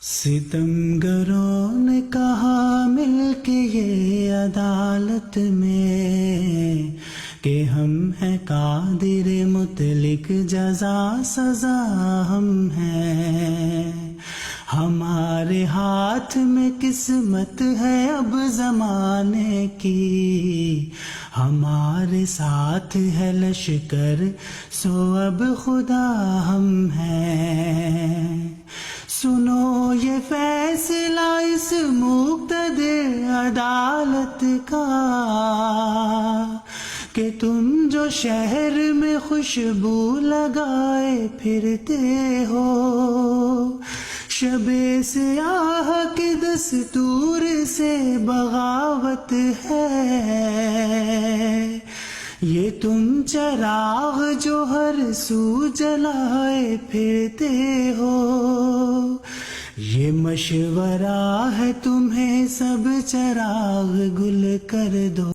ستمگروں نے کہا مل کے یہ عدالت میں کہ ہم ہیں قادر مطلق، جزا سزا ہم ہیں۔ ہمارے ہاتھ میں قسمت ہے اب زمانے کی، ہمارے ساتھ ہے لشکر سو اب خدا ہم ہیں۔ سنو یہ فیصلہ اس مقتدر عدالت کا کہ تم جو شہر میں خوشبو لگائے پھرتے ہو، شب سیاہ کے دستور سے بغاوت ہے۔ یہ تم چراغ جو ہر سو جلائے پھرتے ہو، یہ مشورہ ہے تمہیں سب چراغ گل کر دو۔